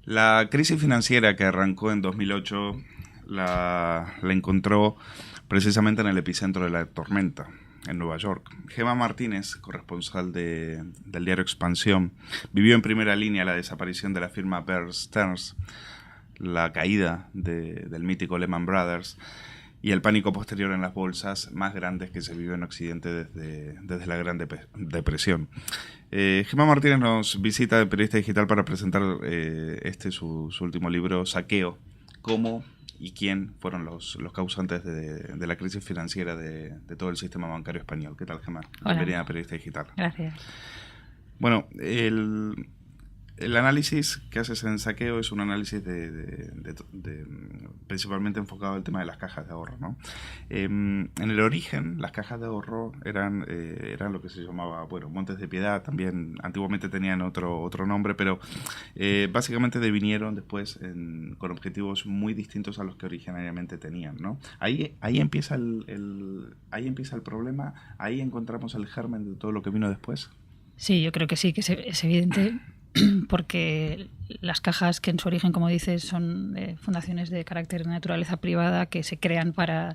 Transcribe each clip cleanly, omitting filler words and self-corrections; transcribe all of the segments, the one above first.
La crisis financiera que arrancó en 2008 la encontró precisamente en el epicentro de la tormenta, en Nueva York. Gemma Martínez, corresponsal del diario Expansión, vivió en primera línea la desaparición de la firma Bear Stearns, la caída del mítico Lehman Brothers y el pánico posterior en las bolsas más grandes que se vive en Occidente desde la Gran Depresión. Gemma Martínez nos visita de Periodista Digital para presentar su último libro, Saqueo, cómo y quién fueron los causantes de la crisis financiera de todo el sistema bancario español. ¿Qué tal, Gemma? Hola. Bienvenida a Periodista Digital. Gracias. Bueno, el análisis que haces en Saqueo es un análisis principalmente enfocado al tema de las cajas de ahorro, ¿no? En el origen, las cajas de ahorro eran lo que se llamaba, bueno, Montes de Piedad, también antiguamente tenían otro nombre, pero básicamente devinieron después con objetivos muy distintos a los que originariamente tenían, ¿no? Ahí empieza ahí empieza el problema, ahí encontramos el germen de todo lo que vino después. Sí, yo creo que sí, que es evidente, porque las cajas, que en su origen, como dices, son fundaciones de carácter de naturaleza privada que se crean para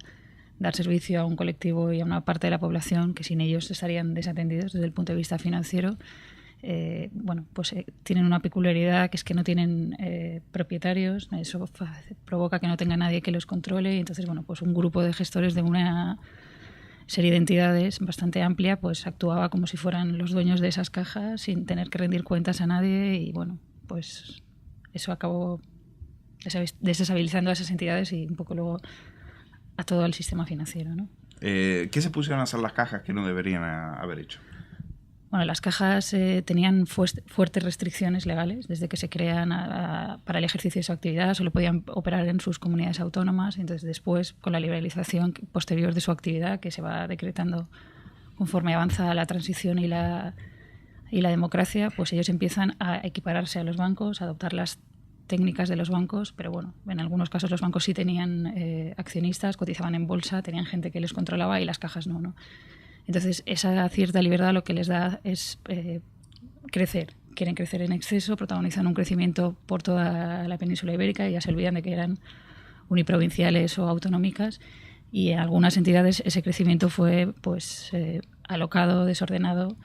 dar servicio a un colectivo y a una parte de la población que sin ellos estarían desatendidos desde el punto de vista financiero. Tienen una peculiaridad, que es que no tienen propietarios. Eso provoca que no tenga nadie que los controle, y entonces, pues un grupo de gestores de una serie de entidades bastante amplia pues actuaba como si fueran los dueños de esas cajas sin tener que rendir cuentas a nadie, y pues eso acabó desestabilizando a esas entidades y un poco luego a todo el sistema financiero, ¿no? ¿Qué se pusieron a hacer las cajas que no deberían haber hecho? Bueno, las cajas tenían fuertes restricciones legales desde que se crean para el ejercicio de su actividad. Solo podían operar en sus comunidades autónomas. Entonces, después, con la liberalización posterior de su actividad, que se va decretando conforme avanza la transición y la democracia, pues ellos empiezan a equipararse a los bancos, a adoptar las técnicas de los bancos, pero bueno, en algunos casos los bancos sí tenían accionistas, cotizaban en bolsa, tenían gente que les controlaba, y las cajas no. Entonces, esa cierta libertad lo que les da es crecer. Quieren crecer en exceso, protagonizan un crecimiento por toda la península ibérica y ya se olvidan de que eran uniprovinciales o autonómicas. Y en algunas entidades ese crecimiento fue alocado, desordenado,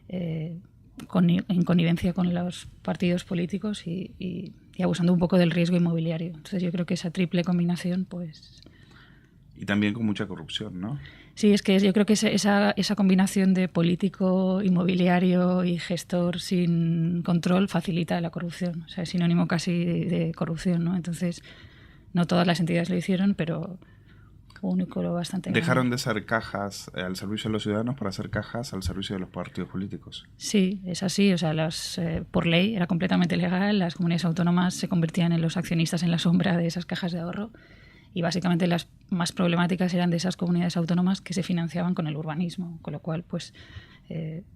en connivencia con los partidos políticos y abusando un poco del riesgo inmobiliario. Entonces, yo creo que esa triple combinación, pues... Y también con mucha corrupción, ¿no? Sí, es que yo creo que esa combinación de político, inmobiliario y gestor sin control facilita la corrupción. O sea, es sinónimo casi de corrupción, ¿no? Entonces, no todas las entidades lo hicieron, pero un núcleo bastante grande. Dejaron de ser cajas al servicio de los ciudadanos para ser cajas al servicio de los partidos políticos. Sí, es así. O sea, por ley era completamente legal. Las comunidades autónomas se convertían en los accionistas en la sombra de esas cajas de ahorro. Y básicamente las más problemáticas eran de esas comunidades autónomas que se financiaban con el urbanismo, con lo cual,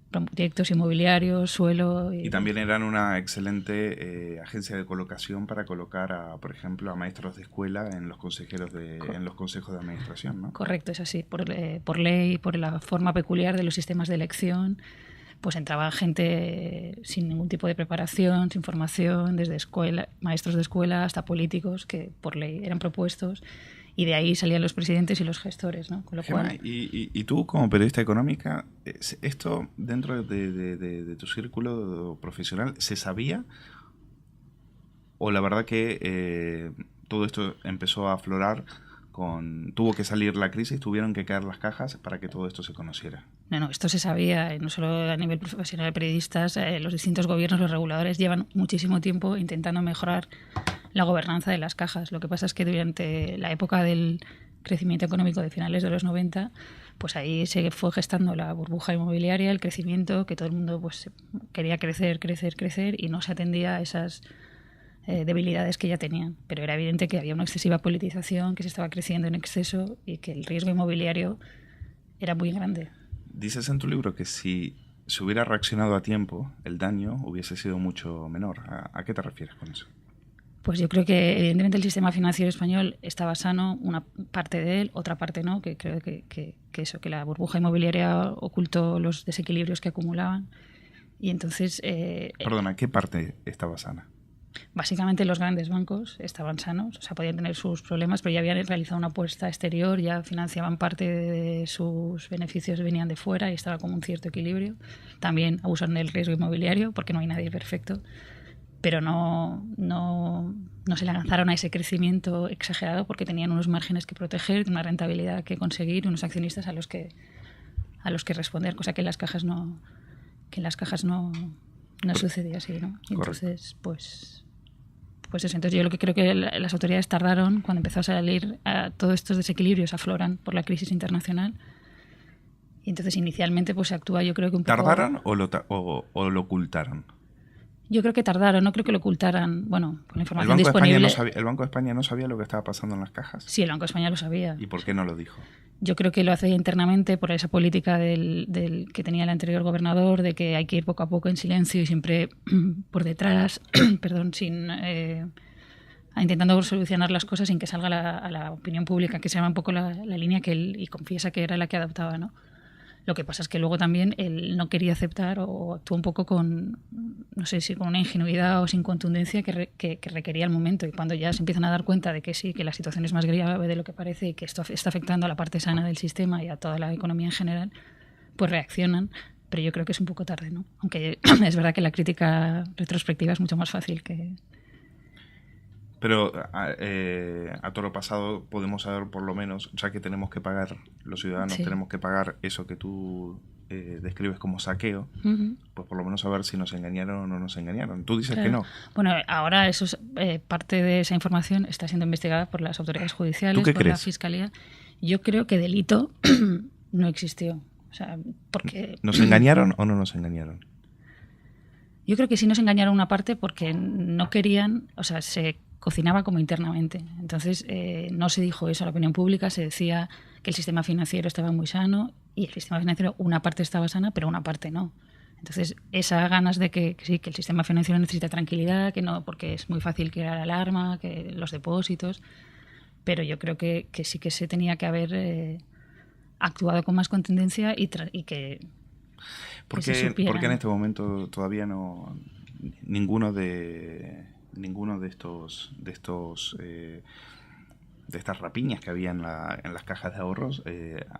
proyectos inmobiliarios, suelo... Y también eran una excelente agencia de colocación para colocar, por ejemplo, a maestros de escuela en los consejos de administración, ¿no? Correcto, es así. Por ley, por la forma peculiar de los sistemas de elección, pues entraba gente sin ningún tipo de preparación, sin formación, desde maestros de escuela hasta políticos que por ley eran propuestos, y de ahí salían los presidentes y los gestores, ¿no? Con lo Gemma, cual... y tú, como periodista económica, ¿esto dentro de tu círculo profesional se sabía? ¿O la verdad que todo esto empezó a aflorar tuvo que salir la crisis, tuvieron que caer las cajas para que todo esto se conociera? No, esto se sabía, no solo a nivel profesional de periodistas. Los distintos gobiernos, los reguladores, llevan muchísimo tiempo intentando mejorar la gobernanza de las cajas. Lo que pasa es que durante la época del crecimiento económico de finales de los 90, pues ahí se fue gestando la burbuja inmobiliaria, el crecimiento, que todo el mundo quería crecer, y no se atendía a esas debilidades que ya tenían. Pero era evidente que había una excesiva politización, que se estaba creciendo en exceso y que el riesgo inmobiliario era muy grande. Dices en tu libro que si se hubiera reaccionado a tiempo, el daño hubiese sido mucho menor. ¿A qué te refieres con eso? Pues yo creo que evidentemente el sistema financiero español estaba sano, una parte de él, otra parte no, que creo que la burbuja inmobiliaria ocultó los desequilibrios que acumulaban. Y entonces... Perdona, ¿qué parte estaba sana? Básicamente los grandes bancos estaban sanos, o sea, podían tener sus problemas, pero ya habían realizado una apuesta exterior, ya financiaban parte de sus beneficios, venían de fuera y estaba como un cierto equilibrio. También abusaron del riesgo inmobiliario, porque no hay nadie perfecto, pero no se lanzaron a ese crecimiento exagerado porque tenían unos márgenes que proteger, una rentabilidad que conseguir, unos accionistas a los que responder, cosa que en las cajas no sucedía así, ¿no? Y entonces, pues eso. Entonces yo lo que creo que las autoridades tardaron, cuando empezó a salir todos estos desequilibrios afloran por la crisis internacional. Y entonces inicialmente pues se actúa, yo creo que un poco... ¿Tardaron o lo ocultaron? Yo creo que tardaron, no creo que lo ocultaran. Bueno, con la información ¿El disponible... Banco de España no sabía lo que estaba pasando en las cajas? Sí, el Banco de España lo sabía. ¿Y por qué no lo dijo? Yo creo que lo hacía internamente por esa política del que tenía el anterior gobernador, de que hay que ir poco a poco en silencio y siempre por detrás, perdón, intentando solucionar las cosas sin que salga a la opinión pública, que se llama un poco la línea que él y confiesa que era la que adoptaba, ¿no? Lo que pasa es que luego también él no quería aceptar o actuó un poco con, no sé si con una ingenuidad o sin contundencia que requería el momento. Y cuando ya se empiezan a dar cuenta de que sí, que la situación es más grave de lo que parece y que esto está afectando a la parte sana del sistema y a toda la economía en general, pues reaccionan. Pero yo creo que es un poco tarde, ¿no? Aunque es verdad que la crítica retrospectiva es mucho más fácil que... Pero a toro pasado podemos saber por lo menos, ya que tenemos que pagar, los ciudadanos tenemos que pagar eso que tú describes como saqueo, pues por lo menos saber si nos engañaron o no nos engañaron. Tú dices que no. Bueno, ahora eso parte de esa información está siendo investigada por las autoridades judiciales, ¿Tú qué por crees? la Fiscalía. Yo creo que delito no existió. O sea, porque... ¿Nos engañaron o no nos engañaron? Yo creo que sí nos engañaron una parte porque no querían, o sea, se cocinaba como internamente. Entonces no se dijo eso a la opinión pública, se decía que el sistema financiero estaba muy sano y el sistema financiero una parte estaba sana, pero una parte no. Entonces esas ganas de que sí, que el sistema financiero necesita tranquilidad, que no, porque es muy fácil crear alarma, que los depósitos, pero yo creo que sí que se tenía que haber actuado con más contundencia y que... ¿Por qué en este momento todavía no ninguno de estas rapiñas que había en las cajas de ahorros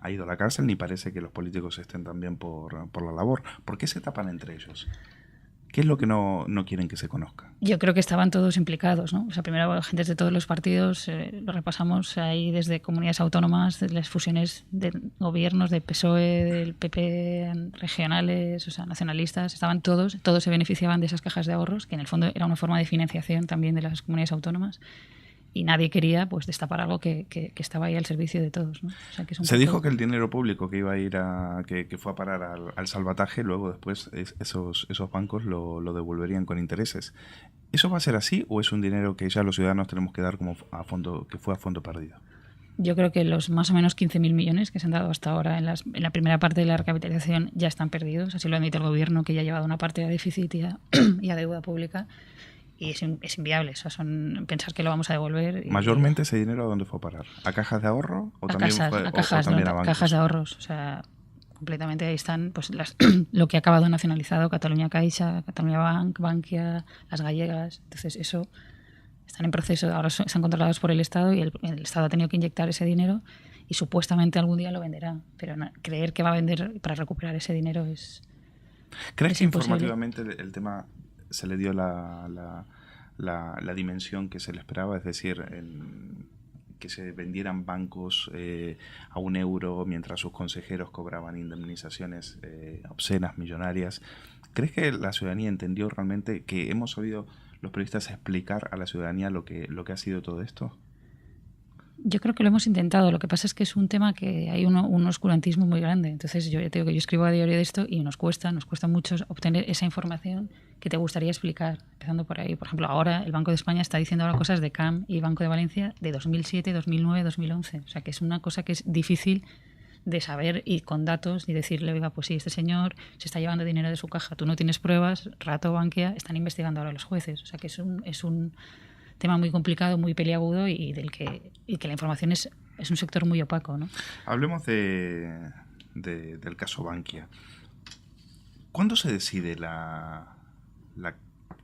ha ido a la cárcel, ni parece que los políticos estén también por la labor? ¿Por qué se tapan entre ellos? ¿Qué es lo que no quieren que se conozca? Yo creo que estaban todos implicados, ¿no? O sea, primero agentes de todos los partidos, lo repasamos ahí desde comunidades autónomas, de las fusiones de gobiernos, de PSOE, del PP, regionales, o sea, nacionalistas, estaban todos se beneficiaban de esas cajas de ahorros, que en el fondo era una forma de financiación también de las comunidades autónomas. Y nadie quería pues destapar algo que estaba ahí al servicio de todos, ¿no? O sea, que se dijo que el dinero público que iba a ir que fue a parar al salvataje, luego después esos bancos lo devolverían con intereses. ¿Eso va a ser así o es un dinero que ya los ciudadanos tenemos que dar como que fue a fondo perdido? Yo creo que los más o menos 15.000 millones que se han dado hasta ahora en la primera parte de la recapitalización ya están perdidos. Así lo admite el gobierno, que ya ha llevado una parte a déficit y a deuda pública. Y es inviable, o sea, pensar que lo vamos a devolver. ¿Mayormente ese dinero a dónde fue a parar? ¿A cajas de ahorro? ¿O también a bancos? Cajas de ahorros, o sea, completamente ahí están pues lo que ha acabado nacionalizado, Cataluña Caixa, Cataluña Bank, Bankia, las gallegas. Entonces eso están en proceso, ahora están controlados por el Estado y el Estado ha tenido que inyectar ese dinero y supuestamente algún día lo venderá, pero creer que va a vender para recuperar ese dinero es... ¿Crees que informativamente el tema se le dio la dimensión que se le esperaba? Es decir, que se vendieran bancos a €1 mientras sus consejeros cobraban indemnizaciones obscenas, millonarias. ¿Crees que la ciudadanía entendió realmente, que hemos sabido los periodistas explicar a la ciudadanía lo que ha sido todo esto? Yo creo que lo hemos intentado. Lo que pasa es que es un tema que hay un oscurantismo muy grande. Entonces yo ya te digo que yo escribo a diario de esto y nos cuesta mucho obtener esa información que te gustaría explicar, empezando por ahí. Por ejemplo, ahora el Banco de España está diciendo ahora cosas de CAM y Banco de Valencia de 2007, 2009, 2011. O sea, que es una cosa que es difícil de saber y con datos y decirle, oiga, pues sí, este señor se está llevando dinero de su caja, tú no tienes pruebas, Rato, Bankia, están investigando ahora los jueces. O sea, que es un tema muy complicado, muy peliagudo y que la información es un sector muy opaco, ¿no? Hablemos del caso Bankia. ¿Cuándo se decide la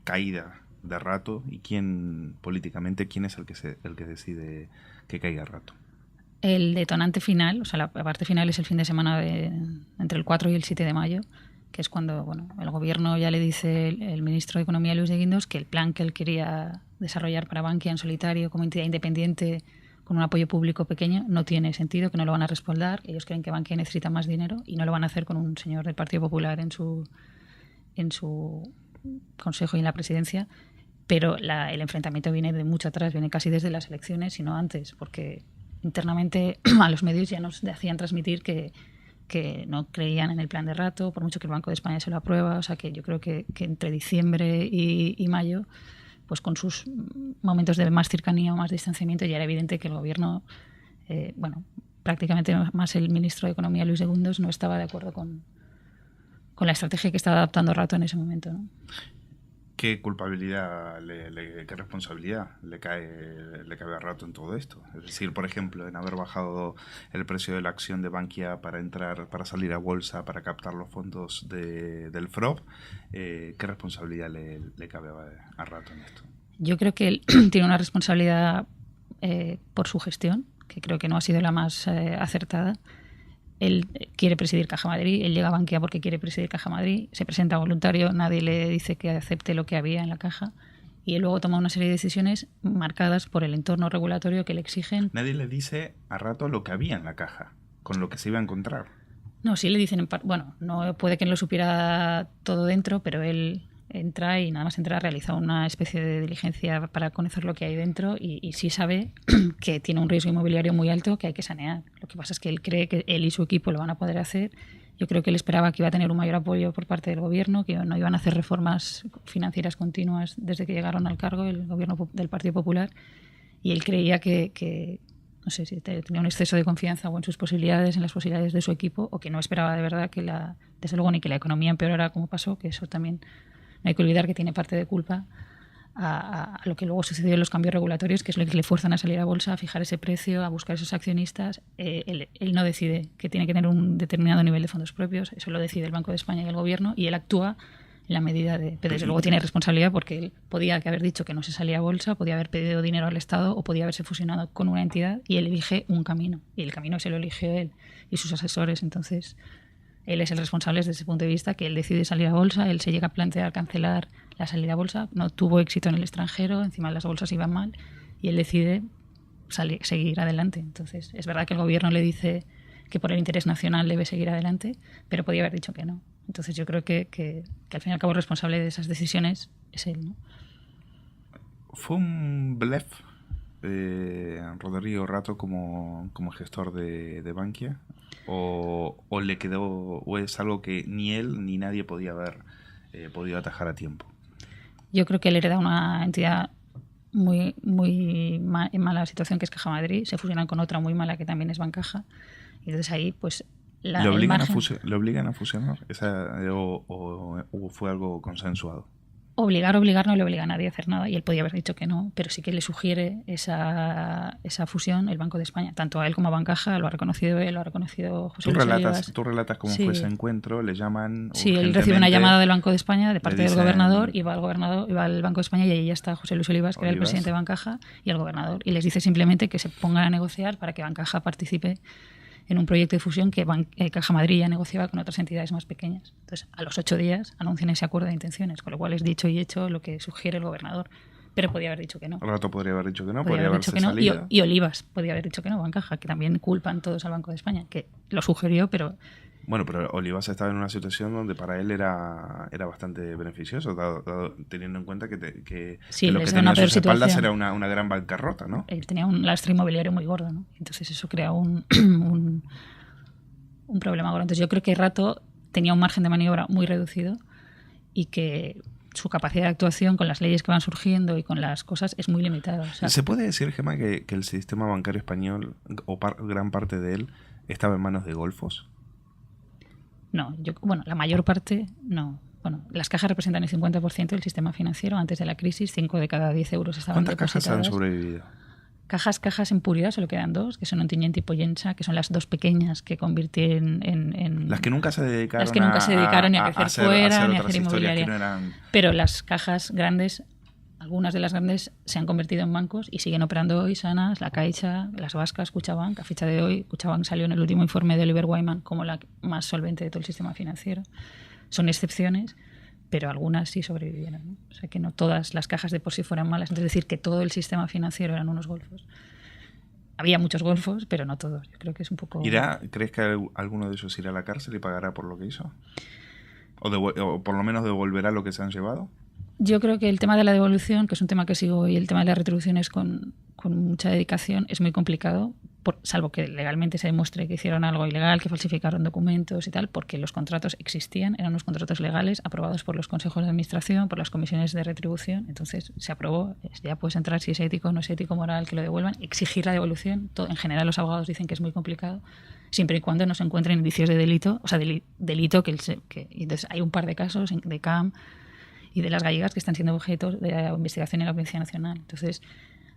caída de Rato y quién políticamente quién es el que decide que caiga Rato. El detonante final, o sea, la parte final es el fin de semana entre el 4 y el 7 de mayo, que es cuando el gobierno ya le dice el ministro de Economía, Luis de Guindos, que el plan que él quería desarrollar para Bankia en solitario como entidad independiente con un apoyo público pequeño no tiene sentido, que no lo van a respaldar. Ellos creen que Bankia necesita más dinero y no lo van a hacer con un señor del Partido Popular en su consejo y en la presidencia. Pero el enfrentamiento viene de mucho atrás, viene casi desde las elecciones, si no antes, porque internamente a los medios ya nos hacían transmitir que no creían en el plan de Rato, por mucho que el Banco de España se lo aprueba. O sea que yo creo que entre diciembre y mayo, pues con sus momentos de más cercanía o más distanciamiento, ya era evidente que el gobierno, prácticamente más el ministro de Economía, Luis de Guindos, no estaba de acuerdo con la estrategia que estaba adaptando Rato en ese momento, ¿no? ¿Qué culpabilidad, qué responsabilidad le cabe a Rato en todo esto? Es decir, por ejemplo, en haber bajado el precio de la acción de Bankia para salir a bolsa, para captar los fondos del FROB. ¿Qué responsabilidad le cabe a Rato en esto? Yo creo que él tiene una responsabilidad por su gestión, que creo que no ha sido la más acertada. Él quiere presidir Caja Madrid, él llega a Bankia porque quiere presidir Caja Madrid, se presenta voluntario, nadie le dice que acepte lo que había en la caja y él luego toma una serie de decisiones marcadas por el entorno regulatorio que le exigen. Nadie le dice a Rato lo que había en la caja, con lo que se iba a encontrar. No, sí le dicen, no puede que él lo supiera todo dentro, pero él entra y nada más entra realiza una especie de diligencia para conocer lo que hay dentro y sí sabe que tiene un riesgo inmobiliario muy alto que hay que sanear. Lo que pasa es que él cree que él y su equipo lo van a poder hacer. Yo creo que él esperaba que iba a tener un mayor apoyo por parte del gobierno, que no iban a hacer reformas financieras continuas desde que llegaron al cargo el gobierno del Partido Popular, y él creía que no sé si tenía un exceso de confianza o en sus posibilidades, en las posibilidades de su equipo, o que no esperaba de verdad desde luego ni que la economía empeorara como pasó, que eso también no hay que olvidar que tiene parte de culpa a lo que luego sucedió en los cambios regulatorios, que es lo que le fuerzan a salir a bolsa, a fijar ese precio, a buscar esos accionistas. Él no decide que tiene que tener un determinado nivel de fondos propios, eso lo decide el Banco de España y el Gobierno, y él actúa en la medida de... Pero desde luego tiene responsabilidad porque él podía haber dicho que no se salía a bolsa, podía haber pedido dinero al Estado o podía haberse fusionado con una entidad, y él elige un camino, y el camino se lo eligió él y sus asesores. Entonces él es el responsable desde ese punto de vista, que él decide salir a bolsa, él se llega a plantear cancelar la salida a bolsa, no tuvo éxito en el extranjero, encima las bolsas iban mal, y él decide seguir adelante. Entonces es verdad que el gobierno le dice que por el interés nacional debe seguir adelante, pero podía haber dicho que no. Entonces yo creo que al fin y al cabo el responsable de esas decisiones es él, ¿no? ¿Fue un blef Rodrigo Rato como gestor de Bankia? ¿O le quedó, o es algo que ni él ni nadie podía haber podido atajar a tiempo? Yo creo que él hereda una entidad muy en mala situación, que es Caja Madrid, se fusionan con otra muy mala que también es Bancaja, y entonces ahí pues ¿Le obligan a fusionar? ¿O fue algo consensuado? Obligar no le obliga a nadie a hacer nada, y él podía haber dicho que no, pero sí que le sugiere esa fusión el Banco de España, tanto a él como a Bancaja. Lo ha reconocido él, lo ha reconocido José Luis Olivas. Tú relatas cómo fue ese encuentro, le llaman... Sí, él recibe una llamada del Banco de España de parte del gobernador, y va al Banco de España, y ahí ya está José Luis Olivas, que era el presidente de Bancaja, y el gobernador, y les dice simplemente que se pongan a negociar para que Bancaja participe en un proyecto de fusión que Caja Madrid ya negociaba con otras entidades más pequeñas. Entonces, a los 8 días anuncian ese acuerdo de intenciones, con lo cual es dicho y hecho lo que sugiere el gobernador. Pero podía haber dicho que no. Rato podría haber dicho que no, podría haberse que no. salido. Y Olivas podía haber dicho que no, Bancaja, que también culpan todos al Banco de España, que lo sugirió, pero... Bueno, pero Olivas estaba en una situación donde para él era bastante beneficioso, teniendo en cuenta que lo que tenía a sus espaldas era una gran bancarrota, ¿no? Él tenía un lastre inmobiliario muy gordo, ¿no? Entonces eso crea un problema gordo. Entonces yo creo que Rato tenía un margen de maniobra muy reducido, y que su capacidad de actuación con las leyes que van surgiendo y con las cosas es muy limitada. O sea, ¿se puede decir, Gemma, que el sistema bancario español, o gran parte de él, estaba en manos de golfos? No, la mayor parte no. Bueno, las cajas representan el 50% del sistema financiero. Antes de la crisis, 5 de cada 10 euros estaban depositadas. ¿Cuántas cajas han sobrevivido? Cajas en puridad solo quedan 2, que son Ontinyent y Pollensa, que son las 2 pequeñas que convirtieron en las que nunca se dedicaron, ni a crecer fuera, ni a hacer inmobiliaria. No eran... Pero las cajas grandes, algunas de las grandes se han convertido en bancos y siguen operando hoy sanas, la Caixa, las vascas, Kutxabank. A fecha de hoy, Kutxabank salió en el último informe de Oliver Wyman como la más solvente de todo el sistema financiero. Son excepciones, pero algunas sí sobrevivieron, ¿no? O sea, que no todas las cajas de por sí fueran malas, es decir, que todo el sistema financiero eran unos golfos. Había muchos golfos, pero no todos. Yo creo que es un poco... ¿Crees que alguno de ellos irá a la cárcel y pagará por lo que hizo? ¿O por lo menos devolverá lo que se han llevado? Yo creo que el tema de la devolución, que es un tema que sigo, y el tema de las retribuciones con mucha dedicación, es muy complicado, salvo que legalmente se demuestre que hicieron algo ilegal, que falsificaron documentos y tal, porque los contratos existían, eran unos contratos legales aprobados por los consejos de administración, por las comisiones de retribución. Entonces se aprobó, ya puedes entrar si es ético o no es ético, moral, que lo devuelvan, exigir la devolución. En general los abogados dicen que es muy complicado, siempre y cuando no se encuentren indicios de delito, o sea, delito y entonces hay un par de casos de CAM y de las gallegas que están siendo objeto de la investigación en la Audiencia Nacional. Entonces,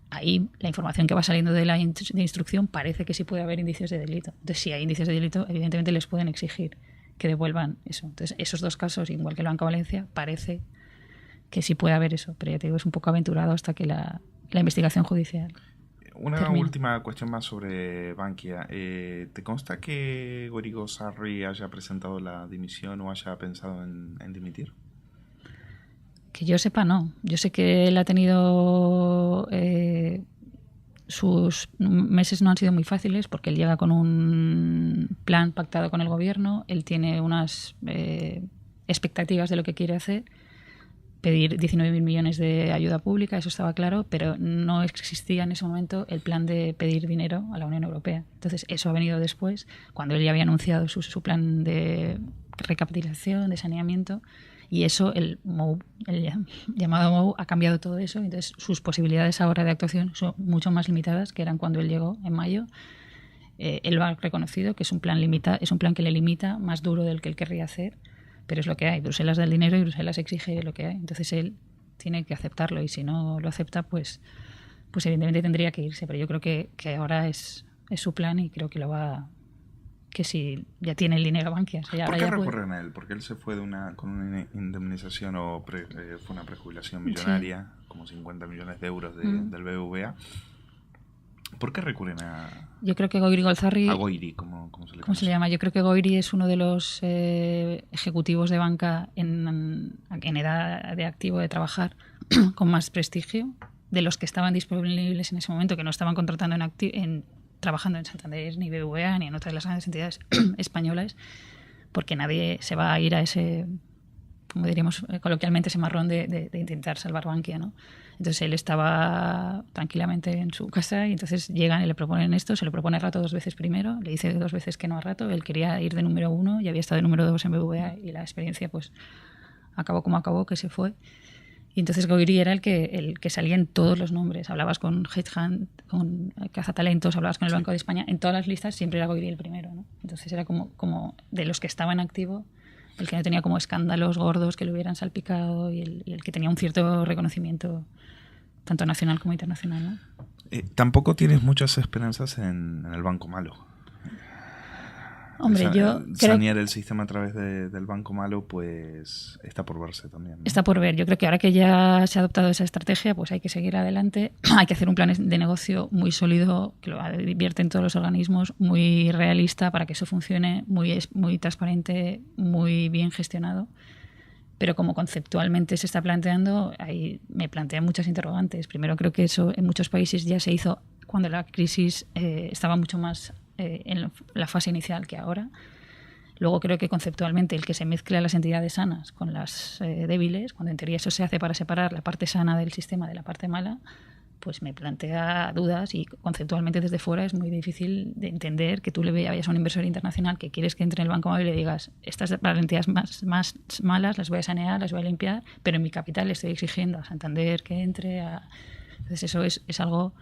ahí la información que va saliendo de la instrucción parece que sí puede haber indicios de delito. Entonces, si hay indicios de delito, evidentemente les pueden exigir que devuelvan eso. Entonces, esos dos casos, igual que el Banco Valencia, parece que sí puede haber eso. Pero ya te digo, es un poco aventurado hasta que la investigación judicial Una termine. última cuestión más sobre Bankia. ¿Te consta que Gorigo Sarri haya presentado la dimisión o haya pensado en dimitir? Que yo sepa, no. Yo sé que él ha tenido... sus meses no han sido muy fáciles porque él llega con un plan pactado con el gobierno, él tiene unas expectativas de lo que quiere hacer, pedir 19.000 millones de ayuda pública, eso estaba claro, pero no existía en ese momento el plan de pedir dinero a la Unión Europea. Entonces eso ha venido después, cuando él ya había anunciado su plan de recapitalización, de saneamiento. Y eso, el llamado MOU, ha cambiado todo eso. Entonces, sus posibilidades ahora de actuación son mucho más limitadas que eran cuando él llegó en mayo. Él lo ha reconocido que es un plan que le limita, más duro del que él querría hacer, pero es lo que hay. Bruselas da el dinero y Bruselas exige lo que hay. Entonces, él tiene que aceptarlo y si no lo acepta, pues evidentemente tendría que irse. Pero yo creo que ahora es su plan y creo que lo va... que si ya tiene el dinero Bankia. O sea, ¿Por qué recurren a él? ¿Porque él se fue con una indemnización o fue una prejubilación millonaria, sí, como 50 millones de euros del BBVA? ¿Por qué recurren a...? Yo creo que Goiri Golzarri... A Goiri, ¿cómo se le llama? Yo creo que Goiri es uno de los ejecutivos de banca en edad de activo de trabajar con más prestigio, de los que estaban disponibles en ese momento, que no estaban contratando trabajando en Santander, ni BBVA, ni en otras de las grandes entidades españolas, porque nadie se va a ir a ese, como diríamos coloquialmente, ese marrón de intentar salvar Bankia, ¿no? Entonces él estaba tranquilamente en su casa y entonces llegan y le proponen esto, se lo propone a Rato 2 veces primero, le dice 2 veces que no a Rato, él quería ir de número 1 y había estado de número 2 en BBVA y la experiencia pues acabó como acabó, que se fue. Y entonces Goiri era el que salía en todos los nombres. Hablabas con Headhunt, con Cazatalentos, hablabas con el Banco de España. En todas las listas siempre era Goiri el primero, ¿no? Entonces era como de los que estaban en activo, el que no tenía como escándalos gordos que le hubieran salpicado y el que tenía un cierto reconocimiento tanto nacional como internacional, ¿no? Tampoco tienes muchas esperanzas en el banco malo. Hombre, yo sanear el sistema a través del banco malo, pues está por verse también, ¿no? Está por ver. Yo creo que ahora que ya se ha adoptado esa estrategia, pues hay que seguir adelante. Hay que hacer un plan de negocio muy sólido, que lo advierten todos los organismos, muy realista para que eso funcione, muy transparente, muy bien gestionado. Pero como conceptualmente se está planteando, ahí me plantean muchas interrogantes. Primero, creo que eso en muchos países ya se hizo cuando la crisis estaba mucho más en la fase inicial que ahora. Luego creo que conceptualmente el que se mezcle a las entidades sanas con las débiles, cuando en teoría eso se hace para separar la parte sana del sistema de la parte mala, pues me plantea dudas y conceptualmente desde fuera es muy difícil de entender que tú le vayas a un inversor internacional que quieres que entre en el banco móvil y le digas estas entidades más malas las voy a sanear, las voy a limpiar, pero en mi capital le estoy exigiendo a Santander que entre. Entonces eso es algo...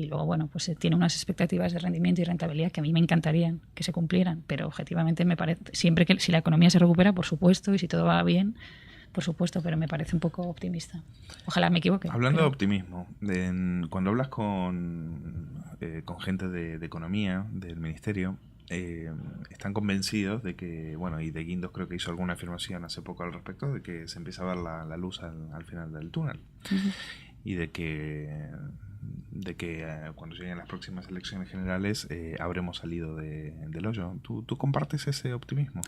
Y luego, bueno, pues tiene unas expectativas de rendimiento y rentabilidad que a mí me encantarían que se cumplieran, pero objetivamente me parece, siempre que si la economía se recupera, por supuesto, y si todo va bien, por supuesto, pero me parece un poco optimista. Ojalá me equivoque. Hablando de optimismo, cuando hablas con gente de economía, del ministerio, están convencidos de que, bueno, y de Guindos creo que hizo alguna afirmación hace poco al respecto, de que se empieza a ver la luz al final del túnel. Ujú. Y de que cuando lleguen las próximas elecciones generales habremos salido del hoyo. ¿Tú compartes ese optimismo?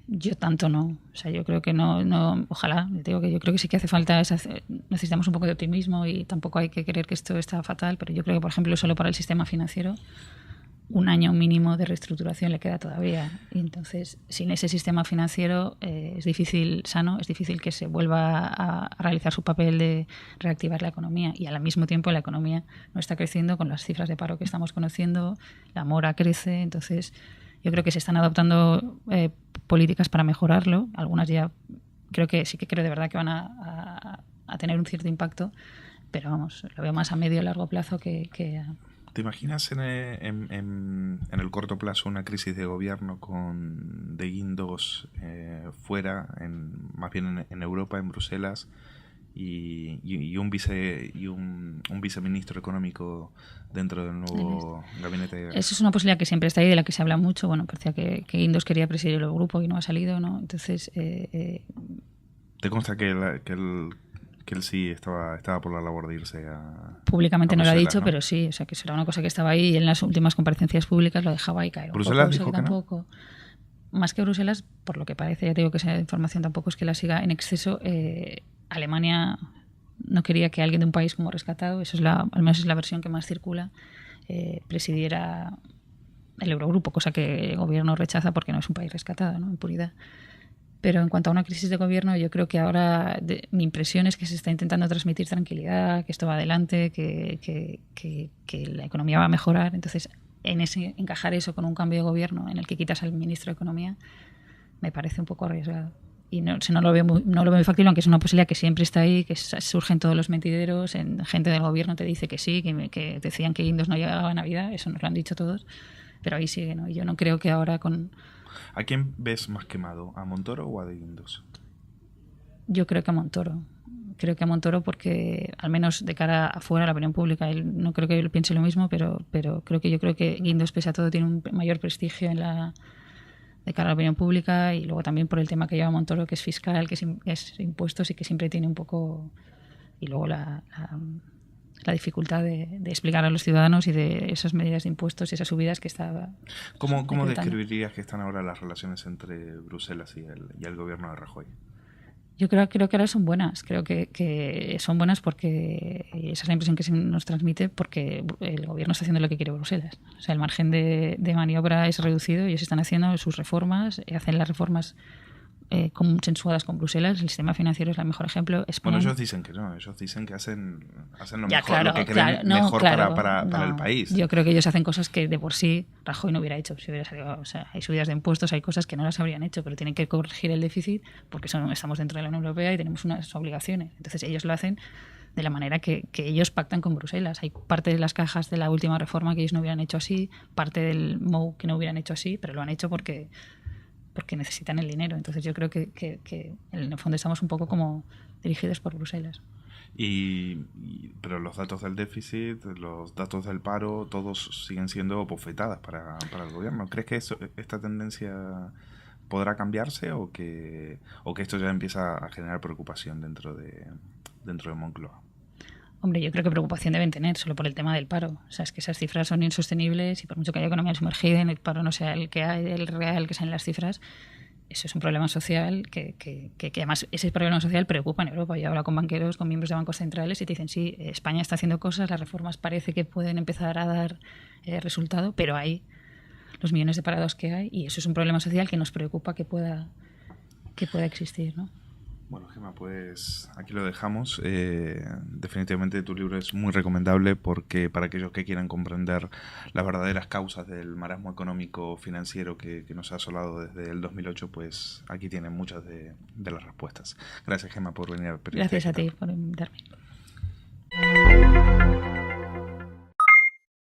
Yo tanto no. O sea, yo creo que no, ojalá. Te digo que yo creo que sí que hace falta, necesitamos un poco de optimismo y tampoco hay que creer que esto está fatal, pero yo creo que, por ejemplo, solo para el sistema financiero, un año mínimo de reestructuración le queda todavía. Y entonces, sin ese sistema financiero es difícil, es difícil que se vuelva a realizar su papel de reactivar la economía. Y al mismo tiempo la economía no está creciendo con las cifras de paro que estamos conociendo, la mora crece, entonces yo creo que se están adoptando políticas para mejorarlo. Algunas ya creo de verdad que van a tener un cierto impacto, pero vamos, lo veo más a medio y largo plazo que a... ¿Te imaginas en el corto plazo una crisis de gobierno con de Guindos fuera, más bien en Europa, en Bruselas, y un viceministro económico dentro del nuevo gabinete? Eso es una posibilidad que siempre está ahí, de la que se habla mucho. Bueno, parecía que Guindos quería presidir el grupo y no ha salido, ¿no? Entonces... ¿Te consta que él sí estaba por la labor de irse a... Públicamente no lo ha dicho, ¿no? pero sí, o sea, que será una cosa que estaba ahí y en las últimas comparecencias públicas lo dejaba ahí caer. ¿Bruselas dijo que no? Más que Bruselas, por lo que parece, ya digo que esa información tampoco es que la siga en exceso, Alemania no quería que alguien de un país como rescatado, al menos es la versión que más circula, presidiera el Eurogrupo, cosa que el gobierno rechaza porque no es un país rescatado, ¿no? En puridad. Pero en cuanto a una crisis de gobierno, yo creo que ahora mi impresión es que se está intentando transmitir tranquilidad, que esto va adelante, que la economía va a mejorar. Entonces, encajar eso con un cambio de gobierno en el que quitas al ministro de Economía me parece un poco arriesgado. Y no lo veo muy factible, aunque es una posibilidad que siempre está ahí, que surgen todos los mentideros, gente del gobierno te dice que sí, que decían que Guindos no llegaba a Navidad, eso nos lo han dicho todos, pero ahí sigue, ¿no? Y yo no creo que ahora con... ¿A quién ves más quemado? ¿A Montoro o a De Guindos? Yo creo que a Montoro. Creo que a Montoro porque, al menos de cara afuera, a la opinión pública, él no creo que él piense lo mismo, pero yo creo que Guindos, pese a todo, tiene un mayor prestigio de cara a la opinión pública, y luego también por el tema que lleva Montoro, que es fiscal, que es impuestos y que siempre tiene un poco... Y luego la dificultad de explicar a los ciudadanos y de esas medidas de impuestos y esas subidas que está... ¿Cómo describirías que están ahora las relaciones entre Bruselas y el gobierno de Rajoy? Yo creo que ahora son buenas. Creo que son buenas porque, y esa es la impresión que se nos transmite, porque el gobierno está haciendo lo que quiere Bruselas. O sea, el margen de maniobra es reducido, ellos están haciendo sus reformas, hacen las reformas consensuadas con Bruselas. El sistema financiero es el mejor ejemplo. Bueno, ellos dicen que no, ellos dicen que hacen lo mejor, claro, lo que creen mejor para el país. Yo creo que ellos hacen cosas que de por sí Rajoy no hubiera hecho. Si hubiera salido, o sea, hay subidas de impuestos, hay cosas que no las habrían hecho, pero tienen que corregir el déficit porque estamos dentro de la Unión Europea y tenemos unas obligaciones. Entonces ellos lo hacen de la manera que ellos pactan con Bruselas. Hay parte de las cajas de la última reforma que ellos no hubieran hecho así, parte del MOU que no hubieran hecho así, pero lo han hecho porque necesitan el dinero. Entonces yo creo que en el fondo estamos un poco como dirigidos por Bruselas. Pero los datos del déficit, los datos del paro, todos siguen siendo bofetadas para el gobierno. ¿Crees que esta tendencia podrá cambiarse o que esto ya empieza a generar preocupación dentro de Moncloa? Hombre, yo creo que preocupación deben tener solo por el tema del paro. O sea, es que esas cifras son insostenibles y por mucho que haya economía sumergida y el paro no sea el que hay, el real que salen las cifras, eso es un problema social que además ese problema social preocupa en Europa. Yo he hablado con banqueros, con miembros de bancos centrales y te dicen, sí, España está haciendo cosas, las reformas parece que pueden empezar a dar resultado, pero hay los millones de parados que hay y eso es un problema social que nos preocupa que pueda existir, ¿no? Bueno, Gemma, pues aquí lo dejamos. Definitivamente tu libro es muy recomendable porque para aquellos que quieran comprender las verdaderas causas del marasmo económico financiero que nos ha asolado desde el 2008, pues aquí tienen muchas de las respuestas. Gracias, Gemma, por venir al periódico. Gracias a ti por invitarme.